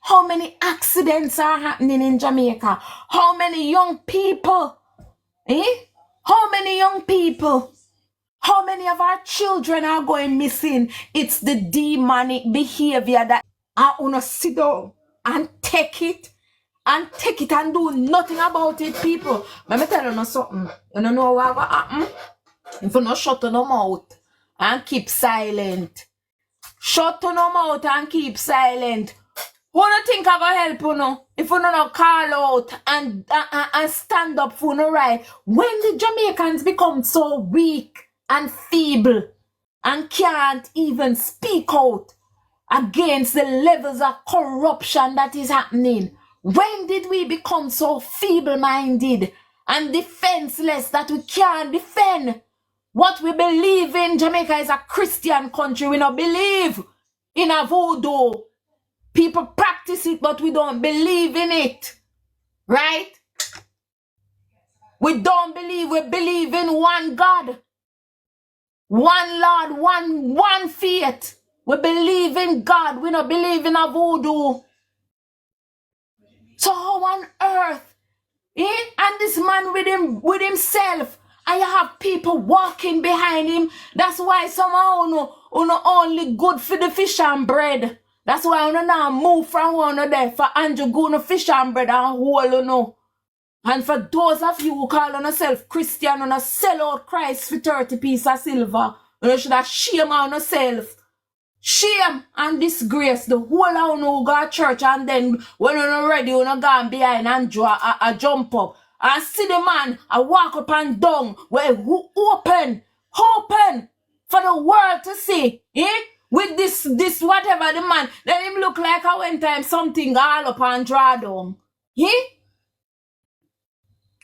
How many accidents are happening in Jamaica? How many young people? How many young people? How many of our children are going missing? It's the demonic behavior that I wanna sit down and take it and do nothing about it, people. Let me tell you something. You don't know what will happen? If you not shut your mouth and keep silent. Shut your mouth and keep silent. Who do you think I gonna help you now? If you not call out and stand up for no right. When the Jamaicans become so weak and feeble and can't even speak out against the levels of corruption that is happening, when did we become so feeble-minded and defenseless that we can't defend what we believe in? Jamaica is a Christian country. We don't believe in a voodoo. People practice it, but we don't believe in it. Right? We don't believe. We believe in one God. One Lord, one faith. We believe in God. We don't believe in a voodoo. So how on earth? And this man with himself. And you have people walking behind him. That's why somehow no only good for the fish and bread. That's why I now move from one there for Andrew go no fish and bread and whole. And for those of you who call on yourself Christian and sell out Christ for 30 pieces of silver, you should have shame on yourself. Shame and disgrace the whole of you go to church, and then when you're not ready, you're not going behind and jump up. And see the man, I walk up and down, where open for the world to see. With this whatever the man, let him look like a one time something all up and draw down. Can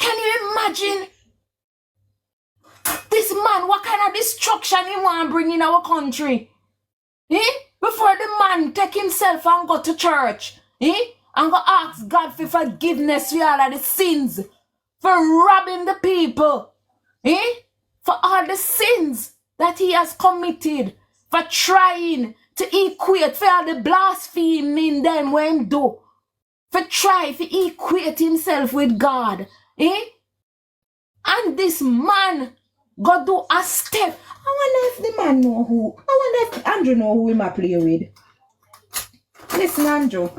you imagine? This man, what kind of destruction he want to bring in our country? Before the man take himself and go to church, and go ask God for forgiveness for all of the sins, for robbing the people, for all the sins that he has committed, for trying to equate, for all the blaspheming them when do, for try to equate himself with God, and this man go do a step. I wonder if the man know who. I wonder if Andrew know who he might play with. Listen, Andrew.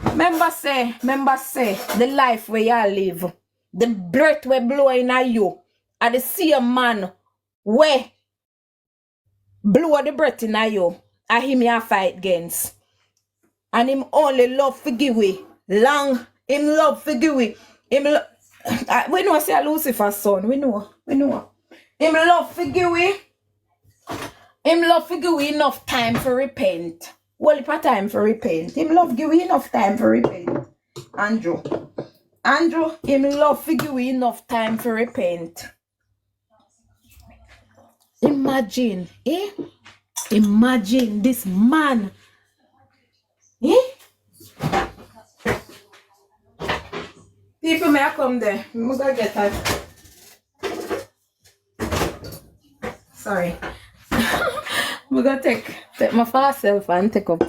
Remember say, the life where you live, the breath we blowing at you, are the same man where blow the breath in at you, and him you fight against. And him only love forgive we. Long, him love forgive we. We know say Lucifer's son, we know. Him love forgive we. Him love give we enough time for repent. Well, if a time for repent. Him love give we enough time for repent. Andrew, him love give we enough time for repent. Imagine, Imagine this man. People may come there. I'm gonna get that. Sorry. I'm gonna take my fast self and take up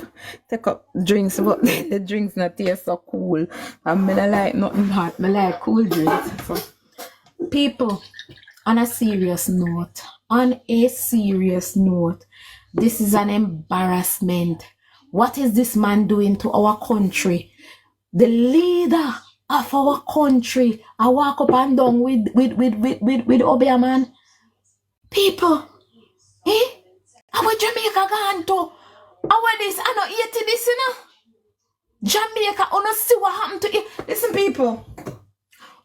drinks, but the drinks not taste so cool. And I don't like nothing hot. I like cool drinks. So, people, on a serious note, this is an embarrassment. What is this man doing to our country? The leader of our country. I walk up and down with Obia, man. People, our Jamaica gone to our this, I know eat this, Jamaica, I don't see what happened to it. Listen, people,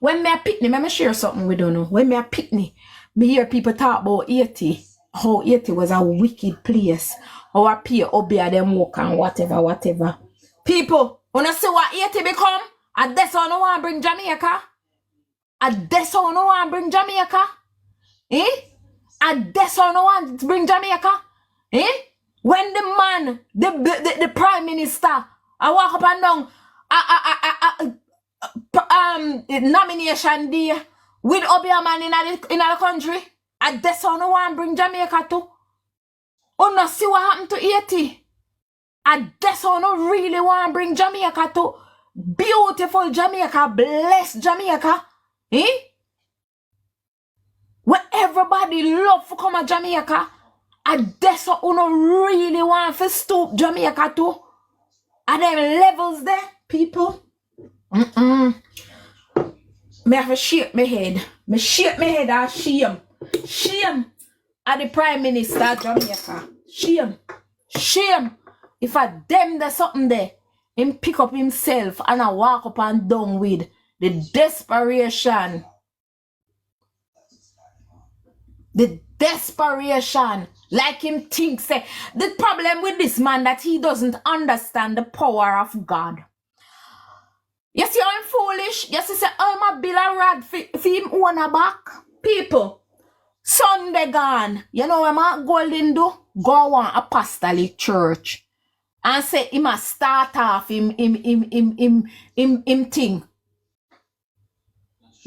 when me a pitney, let me share something we don't know. When me a pitney, me hear people talk about 80, how 80 was a wicked place, how a peer Obia them walk and whatever. People, when I see what 80 become, and that's how no one bring Jamaica. And that's how no one bring Jamaica. And that's how no one bring Jamaica. When the man, the prime minister, I walk up and down nomination day with Obia man in the country, and that's how no one bring Jamaica to. Oh no, see what happened to 80. And that's how I really want to bring Jamaica to beautiful Jamaica, blessed Jamaica. Eh? Where everybody love to come to Jamaica. And that's what I really want to stoop Jamaica to. And them levels there, people. Me have to shake my head. Me shake my head and shame. Shame at the Prime Minister of Jamaica. Shame. Shame. If I them there's something there, him pick up himself and I walk up and down with the desperation. The desperation. Like him thinks. The problem with this man that he doesn't understand the power of God. You see how I'm foolish? You see, I'm a bill of rad for him own a back. People, Sunday gone. You know what Mark Golden do? Go on apostolic church. And say he must start off him thing.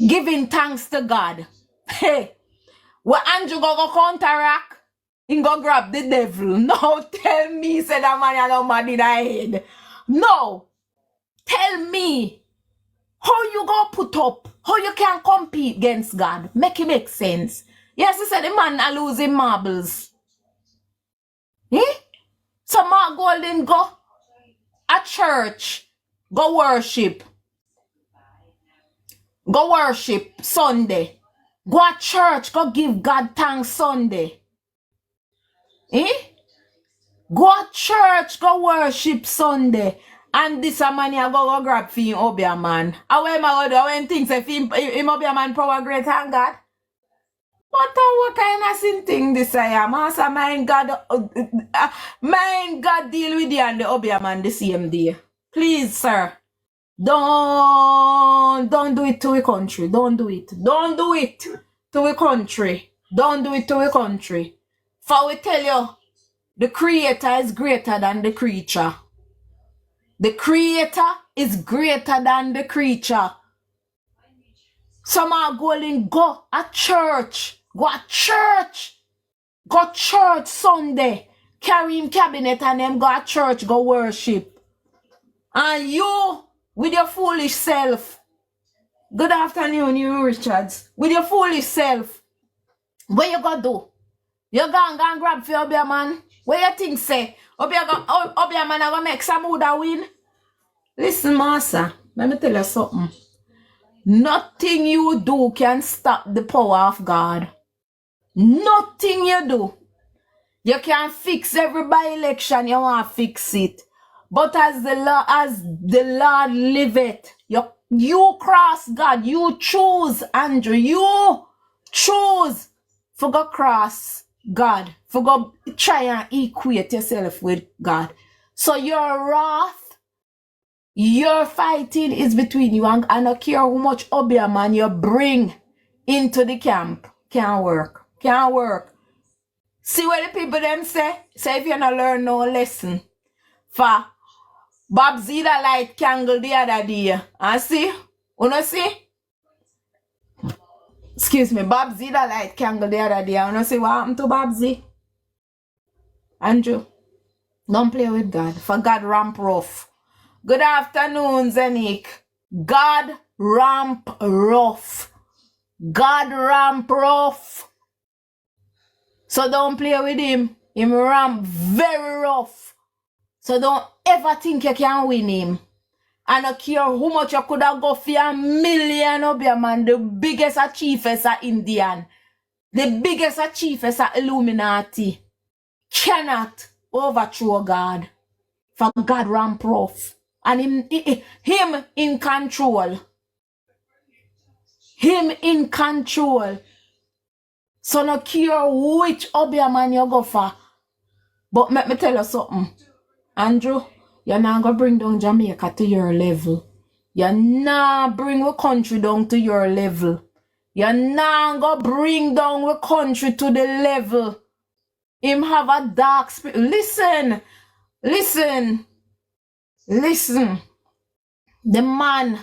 Giving thanks to God. Hey, when Andrew go counteract, he go grab the devil. No, tell me, say that man you know mad in the head. No. Tell me how you go put up, how you can compete against God. Make it make sense. Yes, he said the man are losing marbles. Eh? So Mark Golden go at church, go worship Sunday. Go at church, go give God thanks Sunday. Eh? Go at church, go worship Sunday. And this a man you go grab for him Obia man. And when I go when things if him Obia man power great than God. What kind of sin thing this I am? Master, mind God deal with you and the Obia man the same day. Please, sir. Don't do it to a country. Don't do it. Don't do it to a country. Don't do it to a country. For we tell you, the creator is greater than the creature. The creator is greater than the creature. Some are going go at church. Go at church. Go church Sunday. Carry him cabinet and them go at church, go worship. And you, with your foolish self. Good afternoon, you Richards. With your foolish self. What you gonna do? You gonna grab for Obia man? What you think say? Obia man gonna make some Uda win? Listen, master, let me tell you something. Nothing you do can stop the power of God. Nothing you do. You can fix every by-election, you want to fix it. But as the Lord liveth, you cross God, you choose, Andrew, you choose for go cross God, for go try and equate yourself with God. So your wrath, your fighting is between you, and I don't care how much Obia man you bring into the camp. Can't work. Can't work. See what the people them say? Say if you not learn no lesson. For Bob Zeta light candle the other day. And see? You know see? Excuse me, Bob Zeta light candle the other day. You know see what happened to Bob Z? Andrew, don't play with God. For God ramp rough. Good afternoon, Zenik. God ramp rough. God ramp rough. So don't play with him. Him ramp very rough. So don't ever think you can win him. I don't care how much you could have got for $1 million Obia man. The biggest achievers are Indian. The biggest achievers are Illuminati. Cannot overthrow God. For God ramp rough. And him in control. Him in control. So no care which Obia man you go for. But let me tell you something. Andrew, you're not going to bring down Jamaica to your level. You're not bring the country down to your level. You're not going to bring down the country to the level. Him have a dark spirit. Listen. Listen. Listen. The man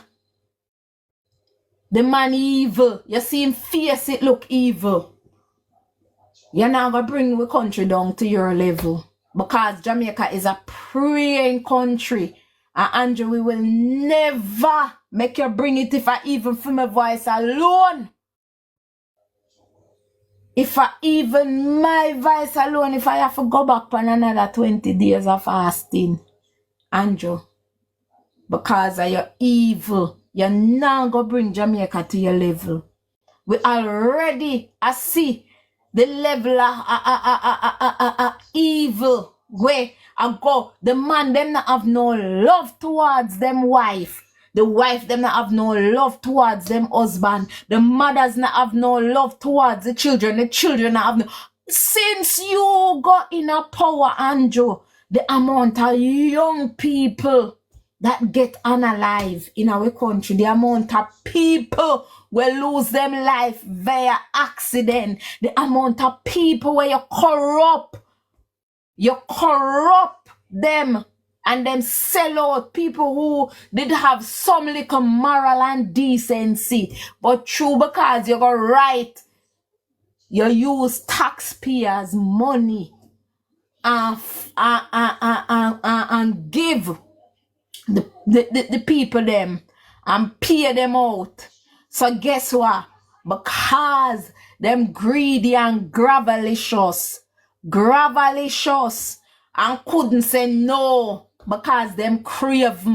evil. You see him face it look evil. You're not going to bring the country down to your level. Because Jamaica is a praying country. And Andrew, we will never make you bring it if I even for my voice alone. If I even my voice alone, if I have to go back on another 20 days of fasting, Andrew, because of your evil, you're not going to bring Jamaica to your level. We already see the level of evil where I go. The man them not have no love towards them wife. The wife them not have no love towards them husband. The mothers not have no love towards the children. The children not have no. Since you got in a power, Andrew, the amount of young people that get unalive in our country, the amount of people will lose them life via accident, the amount of people where you corrupt them and them sell out people who did have some little moral and decency, but true because you got right, you use taxpayers' money and give the people them and pay them out. So guess what? Because them greedy and gravelicious and couldn't say no because them crave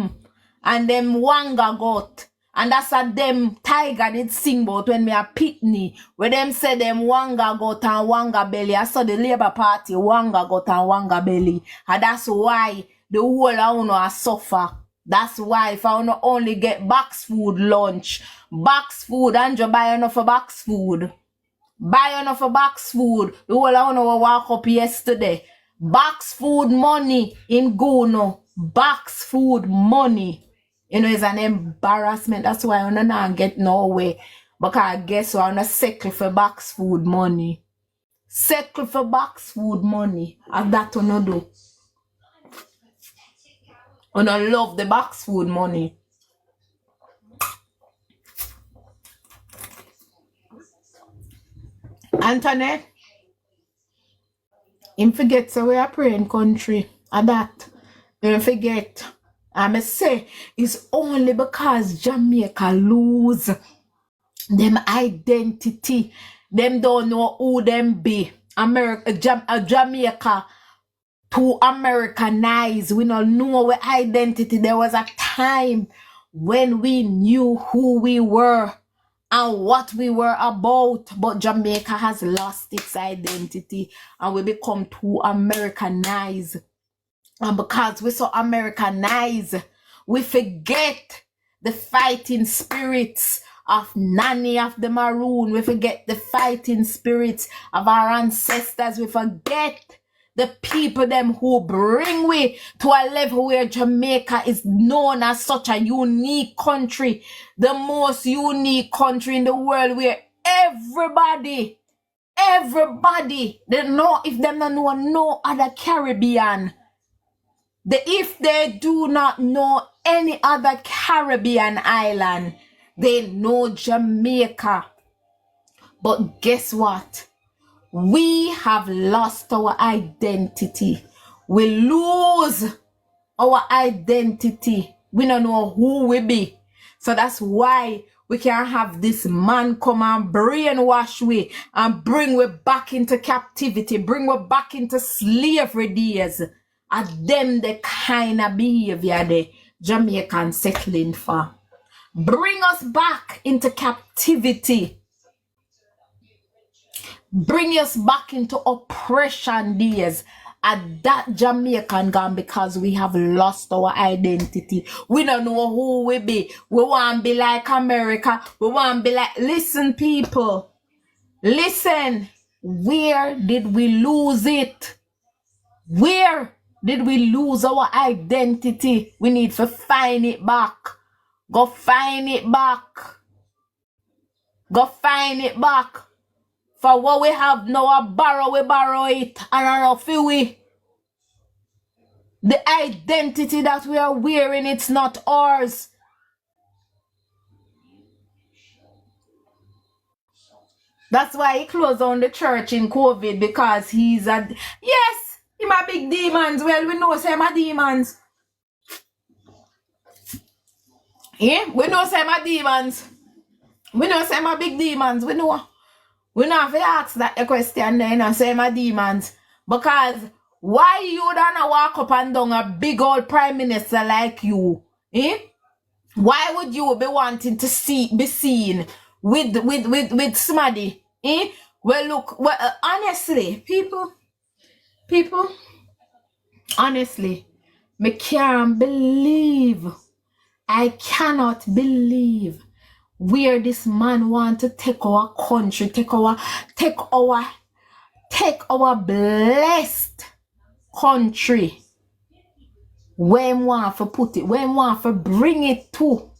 and them wanga got. And that's a them tiger did sing about when me a pitney. Where them say them wanga got and wanga belly. I saw the Labour Party wanga got and wanga belly. And that's why the whole I wanna suffer. That's why if I wanna only get box food lunch, box food, and you buy enough of box food. Buy enough of box food. The whole I wanna walk up yesterday. Box food money in Gono. Box food money. You know, it's an embarrassment. That's why I don't get nowhere. Because I guess I wanna settle for box food money. Settle for box food money. And that I don't do. I don't love the box food money. Anthony, him forget so we are praying country. And that, don't forget. I say it's only because Jamaica lose them identity. Them don't know who them be. Jamaica to Americanize. We don't know our identity. There was a time when we knew who we were and what we were about, but Jamaica has lost its identity and we become too Americanized. And because we're so Americanized, we forget the fighting spirits of Nanny of the Maroon. We forget the fighting spirits of our ancestors. We forget the people them who bring we to a level where Jamaica is known as such a unique country, the most unique country in the world, where everybody, they know, if them don't know no other Caribbean, if they do not know any other Caribbean island, they know Jamaica. But guess what? We have lost our identity. We lose our identity. We don't know who we be. So that's why we can have this man come and brainwash we and bring we back into captivity, bring we back into slavery days. And them the kind of behavior the Jamaican settling for. Bring us back into captivity. Bring us back into oppression days. And that Jamaican gone because we have lost our identity. We don't know who we be. We want to be like America. We want to be like, listen people. Listen. Where did we lose it? Where did we lose our identity? We need to find it back. Go find it back. Go find it back. For what we have now, we borrow it. And enough we. The identity that we are wearing, it's not ours. That's why he closed down the church in COVID, because he's a... Yes, Him a big demons. Well, we know say him a demons. Yeah, we know say him a demons. We know say him a big demons. We know. We don't have to ask that the question then and say my demons. Because why you don't walk up and down a big old prime minister like you? Eh? Why would you be wanting to be seen with somebody? Eh? Well, look, honestly, people, honestly, I cannot believe where this man want to take our country, take our blessed country. When want to put it, when want to bring it to,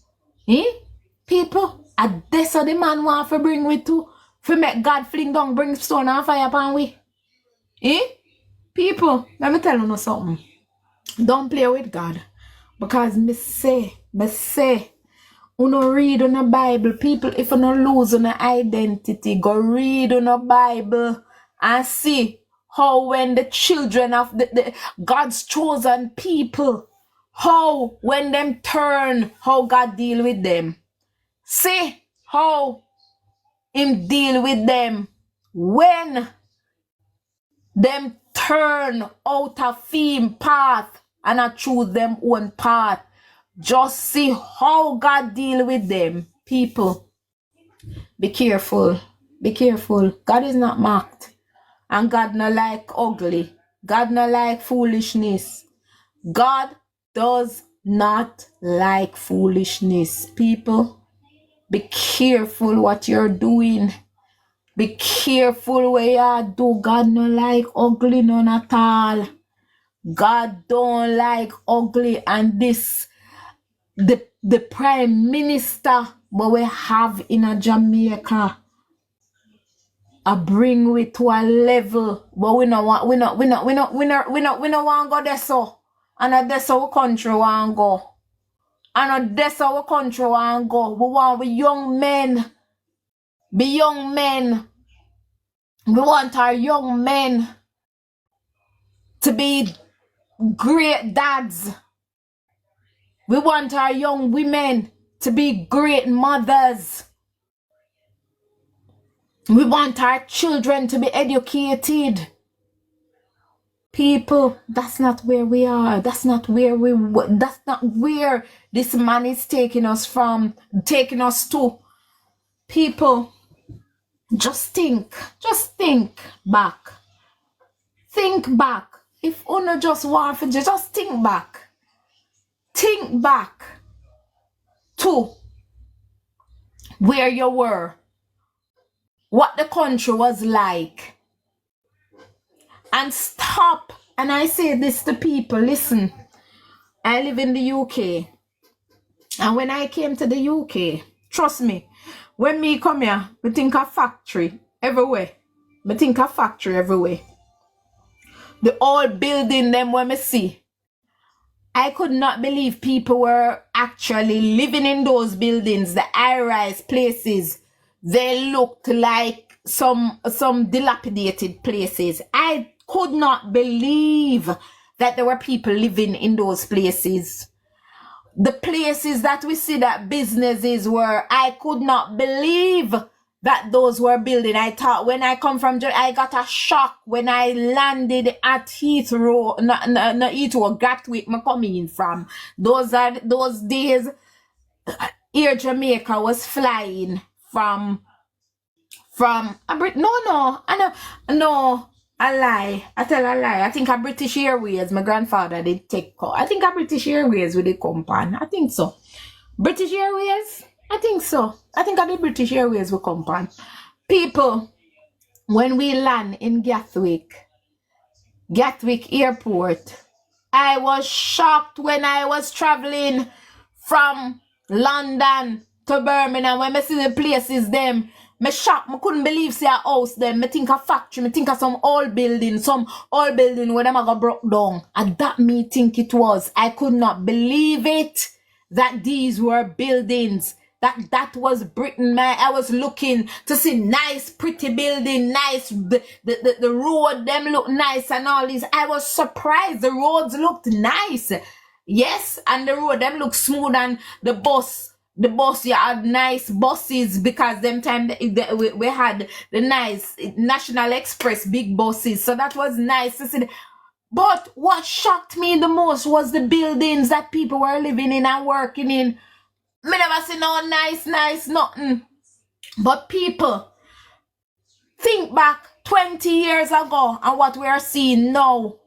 people, this the man want to bring it to, for make God fling down, bring stone and fire upon we, people. Let me tell you something. Don't play with God, because me say, uno read on the Bible, people. If you no lose on the identity, go read on the Bible and see how when the children of the God's chosen people, how when them turn, how God deal with them. See how him deal with them when them turn out of him path and I choose them own path. Just see how God deal with them. People, be careful. Be careful. God is not mocked. And God not like ugly. God not like foolishness. God does not like foolishness. People, be careful what you're doing. Be careful what you do. God not like ugly none at all. God don't like ugly. And this the prime minister what we have in a Jamaica I bring we to a level but we not want go there so and that's our country want go and that's our country want go. We want we young men be young men. We want our young men to be great dads. We want our young women to be great mothers. We want our children to be educated. People, that's not where we are. That's not where this man is taking us to. People, just think back. Think back. If Uno just want to just think back. Think back to where you were. What the country was like. And stop. And I say this to people, listen, I live in the UK. And when I came to the UK, trust me, when me come here, I think a factory everywhere. The old building them when me see. I could not believe people were actually living in those buildings, the high-rise places. They looked like some dilapidated places. I could not believe that there were people living in those places. The places that we see that businesses were, I could not believe that those were building. I thought when I come from, I got a shock when I landed at Heathrow, not Heathrow, Gatwick, me coming from. Those days, Air Jamaica was flying from I lie. I tell a lie. I think a British Airways, my grandfather did take call. I think a British Airways with the company. I think so. British Airways? I think so. I think the British Airways will company. People, when we land in Gatwick Airport, I was shocked when I was traveling from London to Birmingham. When I see the places them, me shocked. Me couldn't believe see a house them. Me think a factory. Me think of some old building where them got broke down. And that me think it was. I could not believe it that these were buildings That was Britain, man. I was looking to see nice, pretty building, nice, the road, them look nice and all these. I was surprised. The roads looked nice. Yes, and the road, them look smooth, and the bus, you had nice buses, because them time we had the nice National Express big buses. So that was nice to see. But what shocked me the most was the buildings that people were living in and working in. Me never see no nice, nothing. But people, think back 20 years ago and what we are seeing now.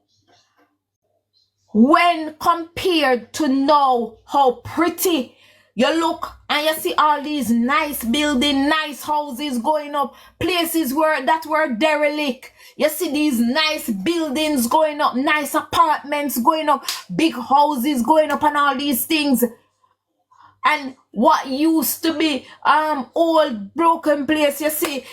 When compared to now, how pretty you look and you see all these nice buildings, nice houses going up, places that were derelict. You see these nice buildings going up, nice apartments going up, big houses going up and all these things. And what used to be old broken place, you see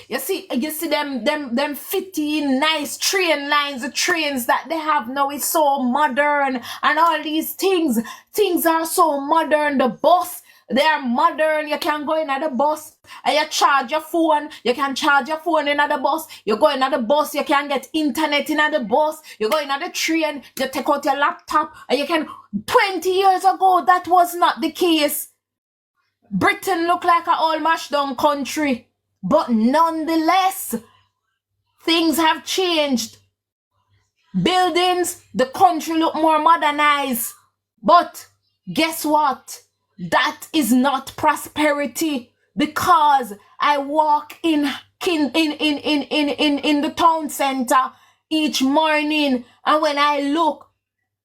them 15 nice train lines, the trains that they have now is so modern, and all these things are so modern. The bus, they are modern. You can go in at the bus and you charge your phone. You can charge your phone in at the bus. You go in at the bus, you can get internet in at the bus. You go in at the train, you take out your laptop and you can. 20 years ago, that was not the case. Britain looked like an old mashed down country, but nonetheless, things have changed. Buildings, the country look more modernized, but guess what? That is not prosperity, because I walk in the town center each morning, and when I look,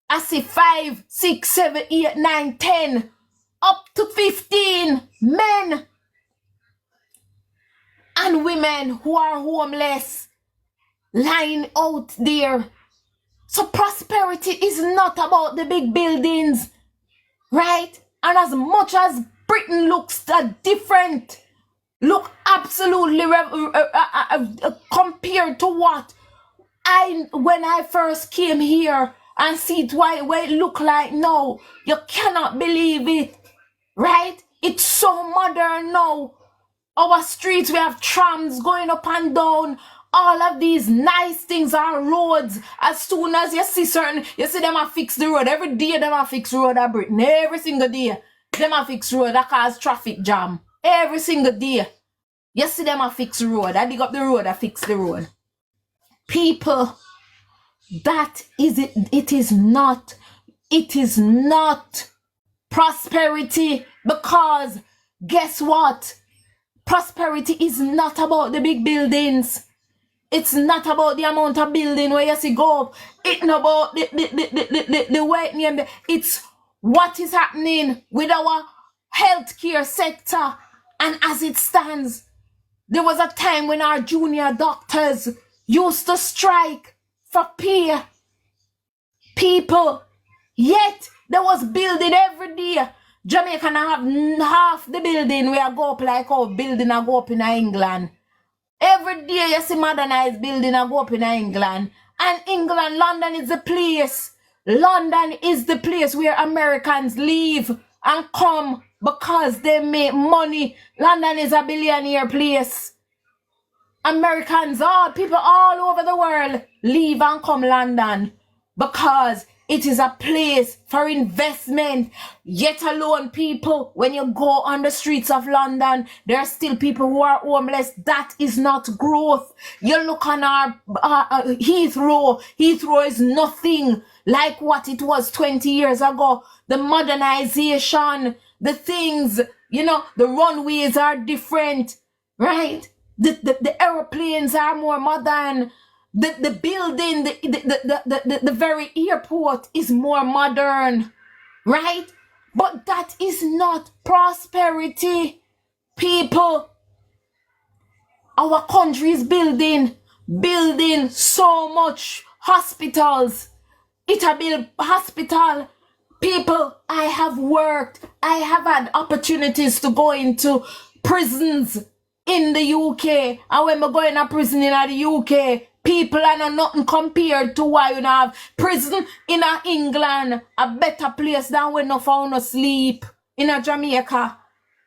I see 5, 6, 7, 8, 9, 10. Up to 15 men and women who are homeless lying out there. So prosperity is not about the big buildings, right? And as much as Britain looks different, look absolutely compared to what when I first came here and see it what it look like now, you cannot believe it. Right? It's so modern now. Our streets, we have trams going up and down. All of these nice things are roads. As soon as you see them a fix the road. Every day them a fix road at Britain. Every single day. Them a fix road that cause traffic jam. Every single day. You see them a fix road. I dig up the road, I fix the road. People, that is it. It is not prosperity, because guess what? Prosperity is not about the big buildings. It's not about the amount of building where you see go up. It's not about the white name. It's what is happening with our healthcare sector. And as it stands, there was a time when our junior doctors used to strike for pay. People, yet there was building every day. Jamaica have half the building where I go up like how building I go up in England. Every day you see modernized building I go up in England. And England, London is the place. London is the place where Americans leave and come because they make money. London is a billionaire place. Americans, people all over the world leave and come London because it is a place for investment. Yet alone, people, when you go on the streets of London, there are still people who are homeless. That is not growth. You look on our Heathrow. Heathrow is nothing like what it was 20 years ago. The modernization, the things, the runways are different, right? The airplanes are more modern. The building, the very airport is more modern, right? But that is not prosperity, people. Our country is building so much hospitals. It a build hospital. People, I have worked. I have had opportunities to go into prisons in the UK. And when we go in a prison in the UK, people are not nothing compared to why you have prison in England, a better place than when no found no sleep in Jamaica.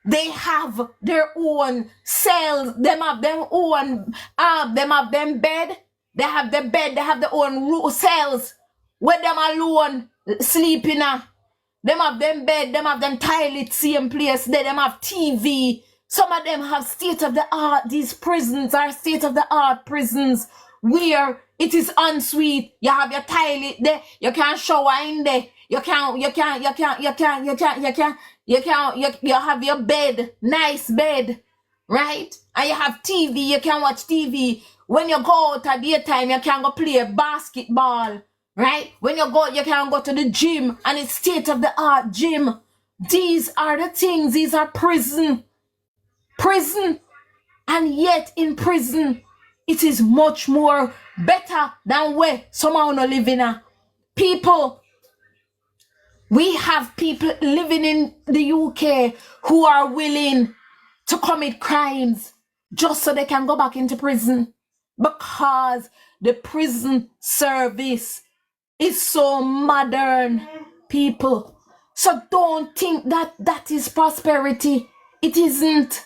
They have their own cells. Them have their own, them have them bed. They have the bed. They have their own cells where them alone sleeping. Them have them bed. Them have them toilet same place. Them have TV. Some of them have state of the art. These prisons are state of the art prisons where it is ensuite. You have your toilet there. You can shower in there. You have your bed, nice bed, right? And you have TV, you can watch TV. When you go out at daytime, you can go play basketball, right? When you go, you can go to the gym, and it's state-of-the-art gym. These are the things, these are prison. And yet in prison, it is much more better than where someone no living in. People, we have people living in the UK who are willing to commit crimes just so they can go back into prison because the prison service is so modern, people. So don't think that that is prosperity. It isn't.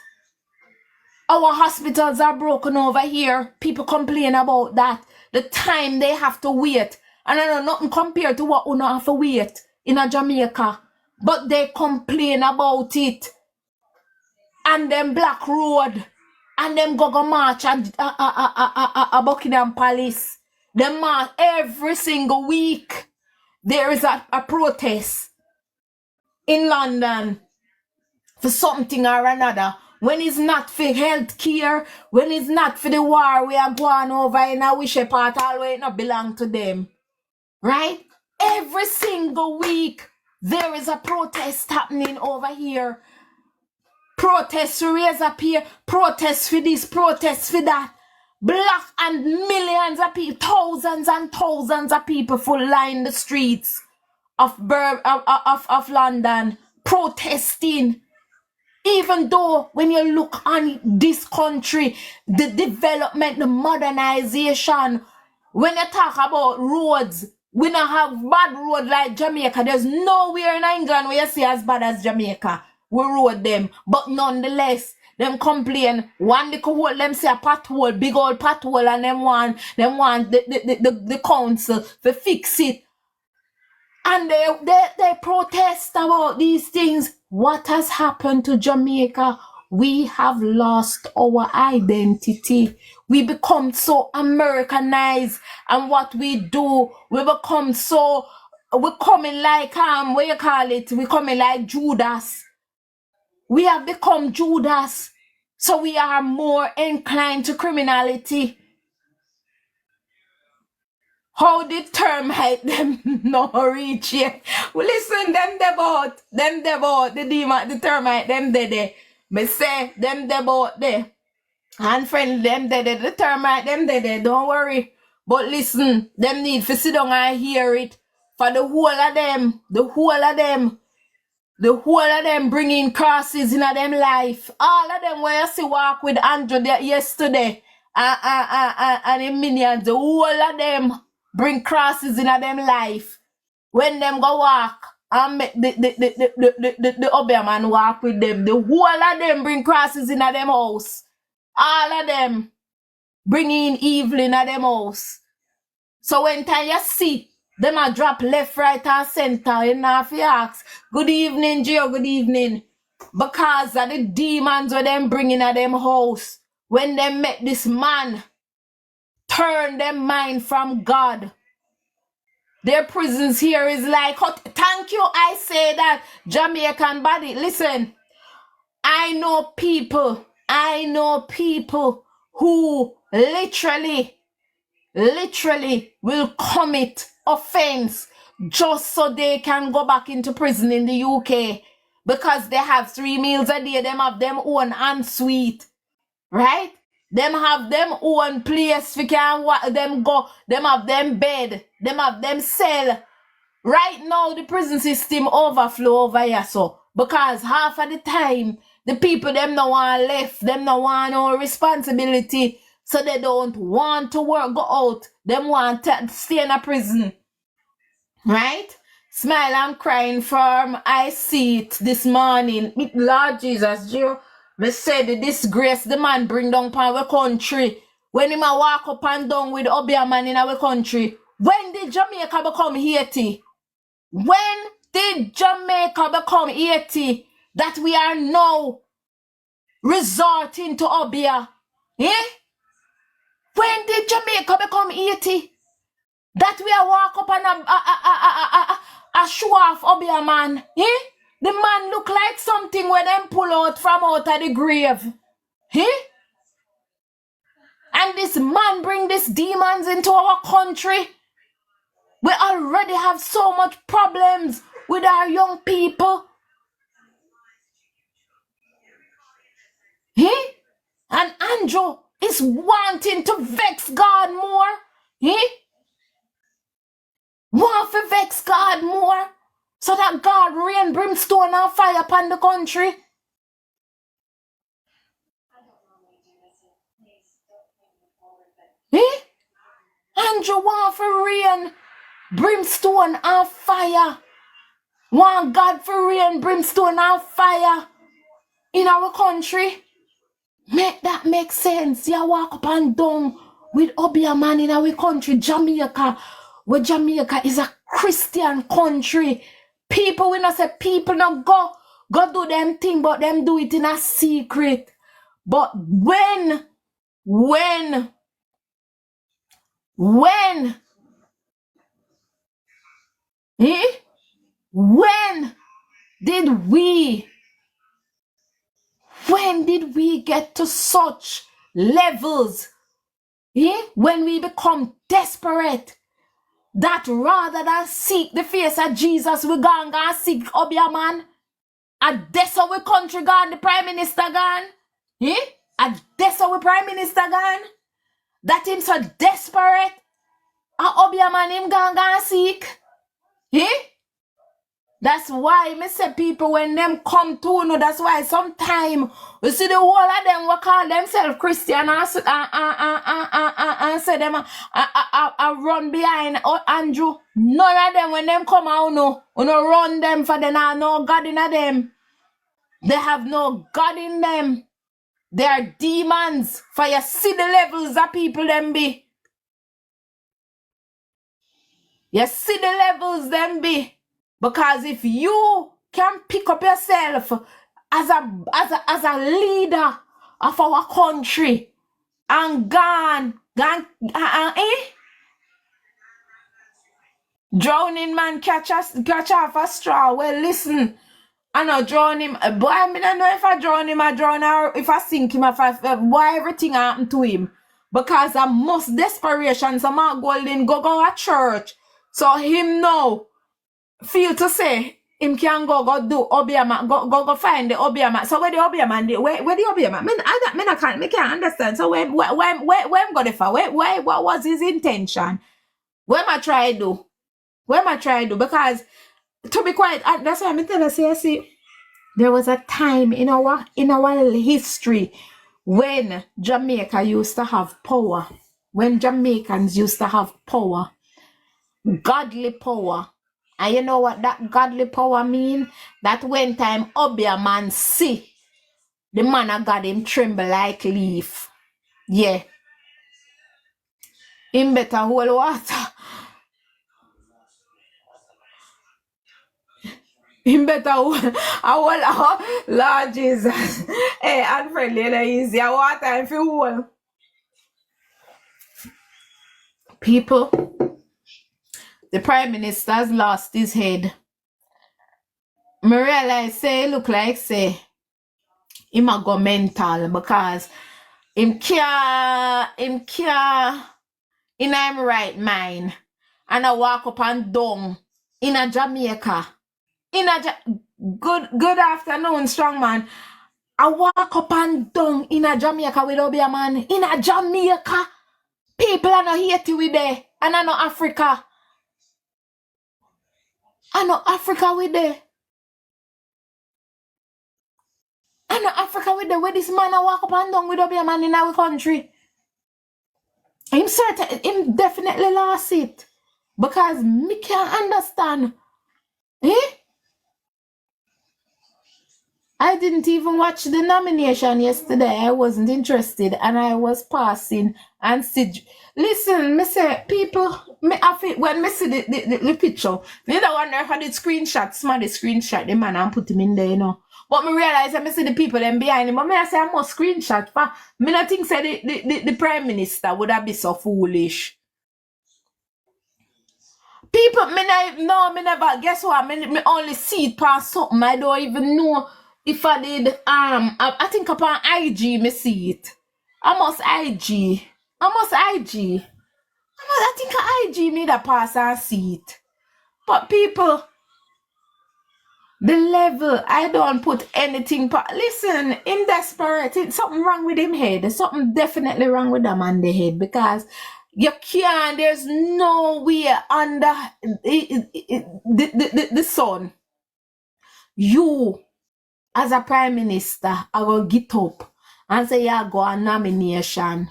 Our hospitals are broken over here. People complain about that. The time they have to wait. And I know nothing compared to what we not have to wait in a Jamaica. But they complain about it. And them Black Road. And them go march at Buckingham Palace. Them march every single week. There is a protest in London for something or another. When it's not for health care, when it's not for the war we are going over in a wish part, always not belong to them. Right? Every single week, there is a protest happening over here. Protests to raise up here, protests for this, protests for that. Black and millions of people, thousands and thousands of people full line the streets of London, protesting. Even though when you look on this country, the development, the modernization, when you talk about roads, we don't have bad road like Jamaica. There's nowhere in England where you see as bad as Jamaica. We road them. But nonetheless, them complain. One they could hold them say a pothole, big old pothole, and them want the council to fix it. And they protest about these things. What has happened to Jamaica? We have lost our identity. We become so Americanized, and what we do, we become so, we're coming like what you call it? We're coming like Judas. We have become Judas, so we are more inclined to criminality. How did termite them no reach yet? Well, listen, them about the demon, the termite, them there. Me say, them about there. And friend, them there, the termite, them there, don't worry. But listen, them need to sit down and hear it. For the whole of them bringing crosses in them life. All of them where you see walk with Andrew yesterday. And the minions, the whole of them bring crosses in them life. When them go walk and make the Obeahman walk with them, the whole of them bring crosses in them house. All of them bringing evil in them house. So when time you see them a drop left, right, and center, you know, if you ask, good evening, Gio, good evening. Because of the demons where them bringing at them house. When they met this man, turn their mind from God. Their prisons here is like, thank you, I say that, Jamaican body. Listen, I know people who literally will commit offense just so they can go back into prison in the UK because they have 3 meals a day. Them have them own ensuite, right? Them have them own place we can them go. Them have them bed. Them have them cell. Right now the prison system overflow over here, so because half of the time the people them no want left, them no want no responsibility. So they don't want to work, go out. Them want to stay in a prison. Right? Smile and crying firm. I see it this morning. Lord Jesus, Joe, me say the disgrace the man bring down upon our country. When him a walk up and down with Obia man in our country. When did Jamaica become Haiti? When did Jamaica become Haiti that we are now resorting to Obia? Eh? When did Jamaica become Haiti? That we are walk up and a show off Obia man. Eh? The man look like something when them pull out from out of the grave. Eh? And this man bring these demons into our country. We already have so much problems with our young people. Eh? And Andrew is wanting to vex God more. Eh? Want to vex God more. So that God rain brimstone and fire upon the country. Eh? Andrew want for rain, brimstone and fire. Want God for rain, brimstone and fire in our country. Make that make sense. You walk up and down with Obia man in our country, Jamaica, where Jamaica is a Christian country. People, we not say people not go do them thing, but them do it in a secret. But when eh? When did we get to such levels? Eh? When we become desperate, that rather than seek the face of Jesus, we go and seek Obia man. And that's how we country gone, the Prime Minister gone. Eh? And that's how we Prime Minister gone. That him so desperate. And Obia man him go and seek. Eh? That's why me say people when them come to know, that's why sometimes we see the whole of them we call themselves Christian and say them run behind Andrew. None of them when them come out no run them for them have no God in them. They have no God in them. They are demons. For you see the levels of people them be. You see the levels them be. Because if you can pick up yourself as a leader of our country and drowning man catch off a straw. Well, listen, I know drown him. Boy, I don't know if I drown him, I drown or if I sink him, why everything happened to him. Because I must desperation, so Mark Golden go to church. So him now feel to say him can go do Obiama, go find the Obiama. So where the Obiama, where the Obiama? I can't understand. So when go the for? What was his intention? What am I trying to do? What am I trying to do? Because to be quiet, that's why I'm telling you, see, there was a time in our history when Jamaica used to have power. When Jamaicans used to have power. Godly power. And you know what that godly power mean? That when time Obia man see, the man of God him tremble like leaf. Yeah. Him better hold water. Him better hold Lord Jesus. Hey, unfriendly easy. Water if you hold. People, the Prime Minister has lost his head. Me realize say look like say him a go mental because him can't in him right mind and I walk up and down in a Jamaica. Good afternoon, strong man. I walk up and down in a Jamaica with Obia man. In a Jamaica. People are not Haiti with there. And I know Africa. I know Africa with there. I know Africa with there. Where this man I walk up and down with Obia man in our country. Him definitely lost it. Because me can't understand I didn't even watch the nomination yesterday. I wasn't interested, and I was passing and see. Listen, me say people. Me have it when me see the picture. Me don't wonder if I did screenshot, somebody screenshot the man and put him in there, you know. But me realize I me see the people them behind him. But me I say I must screenshot. For me not think say the prime minister would have been so foolish. People, me never, guess what? Me only see it past something. I don't even know if I did, I think upon IG, me see it. I must IG. I think IG me that pass and see it. But people, the level, I don't put anything, listen, him desperate, it's something wrong with him head. There's something definitely wrong with that man the head, because you can't, there's no way under the sun. You, as a prime minister, are going to get up and say you go a nomination.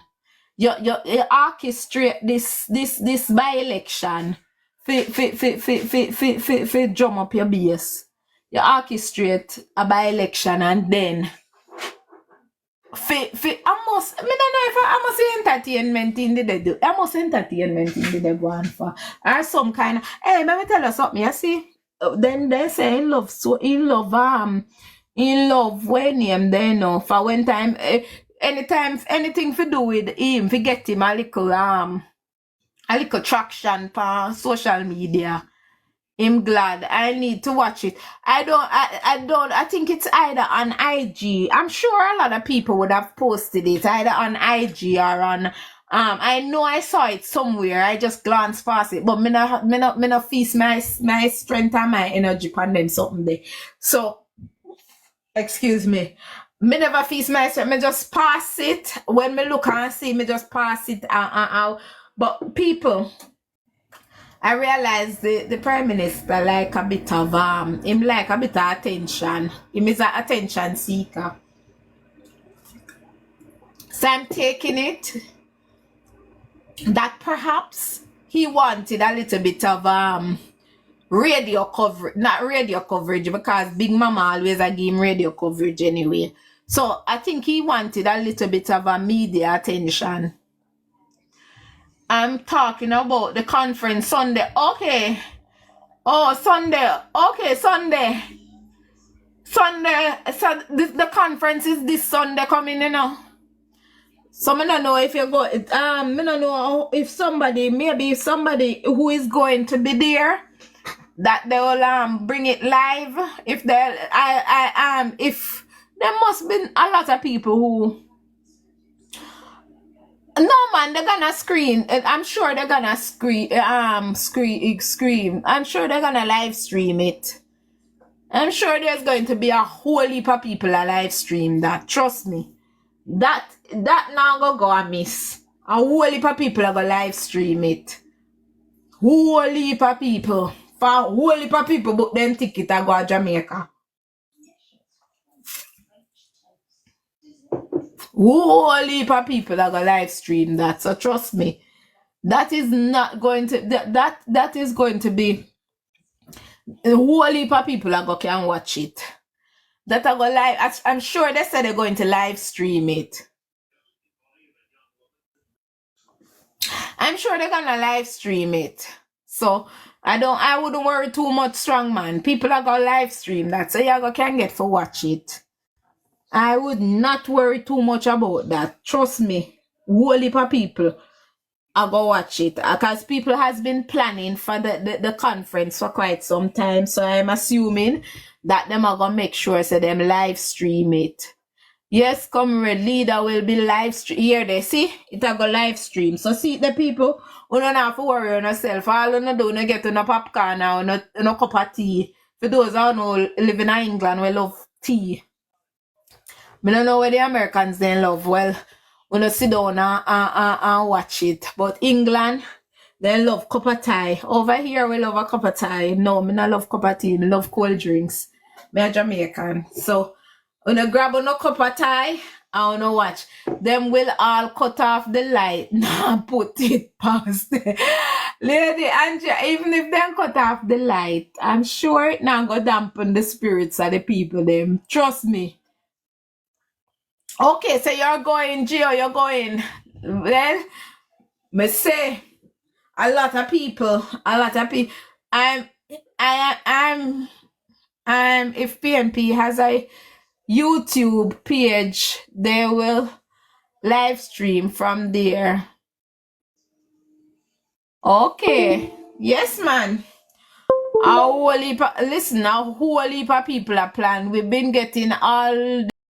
You orchestrate this by-election for drum up your base. You orchestrate a by-election and then I must entertainment in the day. I must entertainment in the day going for. Or some kind of, hey, let me tell you something, you see? Then they say in love when him they know for when time anytime anything to do with him, to get him a little traction for social media. I'm glad. I need to watch it. I think it's either on IG. I'm sure a lot of people would have posted it either on IG or on I know I saw it somewhere. I just glanced past it, but me not feast my strength and my energy on them something there. So excuse me. Me never feast my strength. Me just pass it. When me look and see, me just pass it out. But people, I realize the prime minister like a bit of him like a bit of attention. Him is an attention seeker. So I'm taking it that perhaps he wanted a little bit of radio coverage, not radio coverage, because Big Mama always give him radio coverage anyway. So I think he wanted a little bit of a media attention. I'm talking about the conference Sunday. Okay. Oh, Sunday. Okay, Sunday. Sunday. So the conference is this Sunday coming, you know. So I don't know if you go. I don't know if somebody who is going to be there, that they will bring it live. If they if there must be a lot of people who. No man, they're gonna screen. I'm sure they're gonna scream. I'm sure they're gonna live stream it. I'm sure there's going to be a whole heap of people a live stream that. Trust me. That now go and miss. A whole heap of people are gonna live stream it. Whole heap of people. For a whole heap of people book them ticket and go to Jamaica. Whole heap of people are gonna live stream that. So trust me, that is not going to that is going to be a whole heap of people are going can watch it. That are going live. I'm sure they said they're going to live stream it. I'm sure they're gonna live stream it. So I wouldn't worry too much, strong man. People are gonna live stream that, so you can get to watch it. I would not worry too much about that. Trust me, whole heap of people are gonna watch it, because people has been planning for the conference for quite some time. So I'm assuming that them are gonna make sure so them live stream it. Yes, comrade leader will be live stream. Here they see it a go live stream. So see the people who don't have to worry on yourself. All you do no get no popcorn or no cup of tea. For those who know live in England, we love tea. I don't know where the Americans they love. Well, when you sit down and watch it. But England, they love cup of tea. Over here, we love a cup of tea. No, I don't love cup of tea. I love cold drinks. I'm a Jamaican. So when you grab a cup of tea, I wanna watch. Them will all cut off the light. Nah, put it past. Lady Andrea, even if they cut off the light, I'm sure it not go dampen the spirits of the people them. Trust me. Okay, so you're going, Gio, you're going. Well, me say a lot of people. I'm if PNP has a YouTube page, they will live stream from there. Okay. Yes, man. A whole heap of, listen, a whole heap of people are planned. We've been getting all